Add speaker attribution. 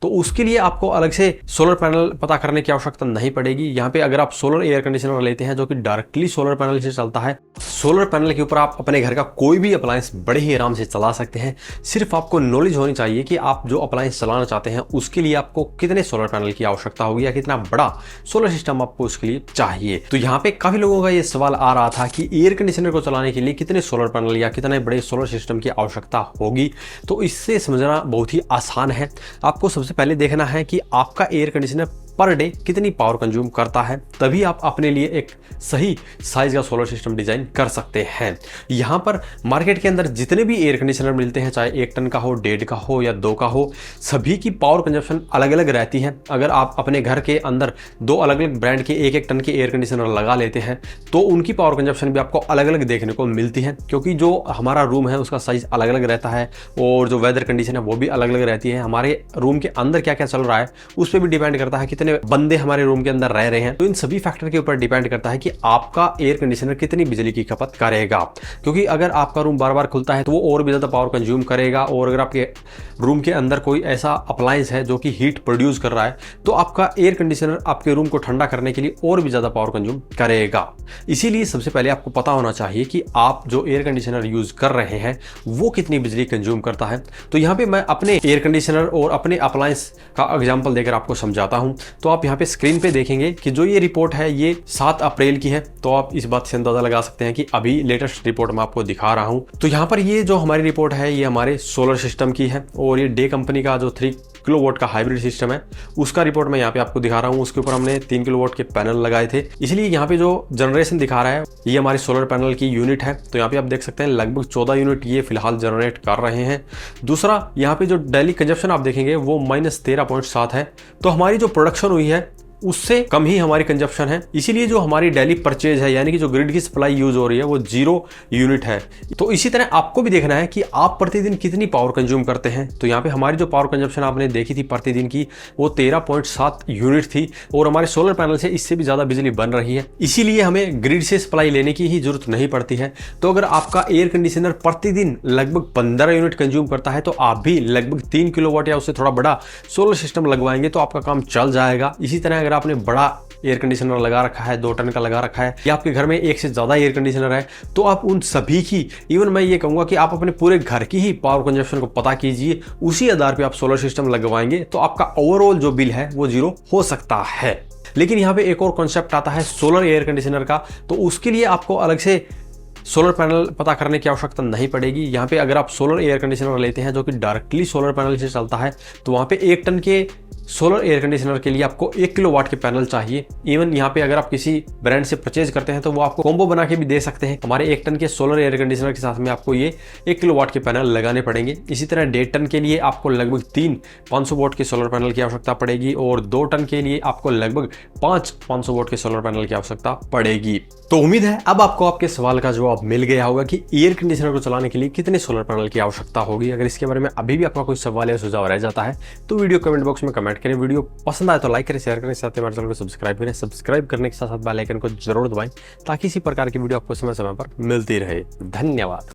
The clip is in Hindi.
Speaker 1: तो उसके लिए आपको अलग से सोलर पैनल पता करने की आवश्यकता नहीं पड़ेगी। यहाँ पे अगर आप सोलर एयर कंडीशनर लेते हैं जो कि डायरेक्टली सोलर पैनल से चलता है, सोलर पैनल के ऊपर आप अपने घर का कोई भी अप्लायंस बड़े ही आराम से चला सकते हैं। सिर्फ आपको नॉलेज होनी चाहिए कि आप जो अप्लायंस चलाना चाहते हैं उसके लिए आपको कितने सोलर पैनल की आवश्यकता होगी या कितना बड़ा सोलर सिस्टम आपको उसके लिए चाहिए। तो यहाँ पे काफी लोगों का ये सवाल आ रहा था कि एयर कंडीशनर को चलाने के लिए कितने सोलर पैनल या कितने बड़े सोलर सिस्टम की आवश्यकता होगी। तो इससे समझना बहुत ही आसान है। आपको सबसे पहले देखना है कि आपका एयर कंडीशनर पर डे कितनी पावर कंज्यूम करता है, तभी आप अपने लिए एक सही साइज का सोलर सिस्टम डिजाइन कर सकते हैं। यहाँ पर मार्केट के अंदर जितने भी एयर कंडीशनर मिलते हैं, चाहे 1 टन का हो, 1.5 का हो या 2 का हो, सभी की पावर कंजप्शन अलग अलग रहती है। अगर आप अपने घर के अंदर 2 अलग अलग ब्रांड के 1-1 टन के एयर कंडीशनर लगा लेते हैं तो उनकी पावर कंजप्शन भी आपको अलग अलग देखने को मिलती है, क्योंकि जो हमारा रूम है उसका साइज अलग अलग रहता है और जो वेदर कंडीशन है वो भी अलग अलग रहती है। हमारे रूम के अंदर क्या क्या चल रहा है उस पर भी डिपेंड करता है, कितने बंदे हमारे रूम के अंदर रह रहे हैं। तो इन सभी फैक्टर के ऊपर डिपेंड करता है कि आपका एयर कंडीशनर कितनी बिजली की खपत करेगा, क्योंकि अगर आपका रूम बार बार खुलता है तो वो और भी ज्यादा पावर कंज्यूम करेगा। और अगर आपके रूम के अंदर कोई ऐसा अप्लायंस है जो कि हीट प्रोड्यूस कर रहा है तो आपका एयर कंडीशनर आपके रूम को ठंडा करने के लिए और भी ज्यादा पावर कंज्यूम करेगा। इसीलिए सबसे पहले आपको पता होना चाहिए कि आप जो एयर कंडीशनर यूज कर रहे हैं वो कितनी बिजली कंज्यूम करता है। तो यहाँ पे मैं अपने एयर कंडीशनर और अपने अप्लायंस का एग्जांपल देकर आपको समझाता हूं। तो आप यहाँ पे स्क्रीन पे देखेंगे कि जो ये रिपोर्ट है ये 7 अप्रैल की है, तो आप इस बात से अंदाजा लगा सकते हैं कि अभी लेटेस्ट रिपोर्ट मैं आपको दिखा रहा हूं। तो यहाँ पर ये जो हमारी रिपोर्ट है ये हमारे सोलर सिस्टम की है और ये डे कंपनी का जो 3 किलोवाट का हाइब्रिड सिस्टम है उसका रिपोर्ट मैं यहाँ पे आपको दिखा रहा हूँ। उसके ऊपर हमने 3 किलोवाट के पैनल लगाए थे, इसलिए यहाँ पे जो जनरेशन दिखा रहा है ये हमारी सोलर पैनल की यूनिट है। तो यहाँ पे आप देख सकते हैं लगभग 14 यूनिट ये फिलहाल जनरेट कर रहे हैं। दूसरा यहाँ पे जो डेली कंजप्शन आप देखेंगे वो -13.7 है, तो हमारी जो प्रोडक्शन हुई है उससे कम ही हमारी कंजप्शन है। इसीलिए जो हमारी डेली परचेज है यानी कि जो ग्रिड की सप्लाई यूज हो रही है वो 0 यूनिट है। तो इसी तरह आपको भी देखना है कि आप प्रतिदिन कितनी पावर कंज्यूम करते हैं। तो यहाँ पे हमारी जो पावर कंजप्शन आपने देखी थी प्रतिदिन की वो 13.7 यूनिट थी और हमारे सोलर पैनल से इससे भी ज्यादा बिजली बन रही है, इसीलिए हमें ग्रिड से सप्लाई लेने की ही जरूरत नहीं पड़ती है। तो अगर आपका एयर कंडीशनर प्रतिदिन लगभग 15 यूनिट कंज्यूम करता है तो आप भी लगभग 3 किलोवाट या उससे थोड़ा बड़ा सोलर सिस्टम लगवाएंगे तो आपका काम चल जाएगा। इसी तरह अगर आपने बड़ा एयर कंडीशनर लगा रखा है, 2 टन का लगा रखा है, या आपके घर में 1 से ज्यादा एयर कंडीशनर है, तो आप उन सभी की, इवन मैं ये कहूंगा कि आप अपने पूरे घर की ही पावर कंजप्शन को पता कीजिए, उसी आधार पे आप सोलर सिस्टम लगवाएंगे तो आपका ओवरऑल जो बिल है वो 0 हो सकता है। लेकिन यहाँ पे एक और कॉन्सेप्ट आता है सोलर एयर कंडीशनर का, तो उसके लिए आपको अलग से सोलर पैनल पता करने की आवश्यकता नहीं पड़ेगी। यहाँ पे अगर आप सोलर एयर कंडीशनर लेते हैं जो कि डायरेक्टली सोलर पैनल से चलता है तो वहाँ पे 1 टन के सोलर एयर कंडीशनर के लिए आपको 1 किलोवाट के पैनल चाहिए। इवन यहाँ पे अगर आप किसी ब्रांड से परचेज करते हैं तो वो आपको कॉम्बो बना के भी दे सकते हैं। हमारे 1 टन के सोलर एयर कंडीशनर के साथ में आपको ये 1 किलोवाट के पैनल लगाने पड़ेंगे। इसी तरह 1.5 टन के लिए आपको लगभग 3 500 वोट के सोलर पैनल की आवश्यकता पड़ेगी और 2 टन के लिए आपको लगभग 5 500 वोट के सोलर पैनल की आवश्यकता पड़ेगी। तो उम्मीद है अब आपको आपके सवाल का जवाब मिल गया होगा कि एयर कंडीशनर को चलाने के लिए कितने सोलर पैनल की आवश्यकता होगी। अगर इसके बारे में अभी भी आपका कोई सवाल या सुझाव रह जाता है तो वीडियो कमेंट बॉक्स में कमेंट करें। वीडियो पसंद आए तो लाइक करें, शेयर करें, साथ ही हमारे चैनल को सब्सक्राइब करें। सब्सक्राइब करने के साथ साथ बेल आइकन को जरूर दबाएं ताकि इसी प्रकार की वीडियो आपको समय समय पर मिलती रहे। धन्यवाद।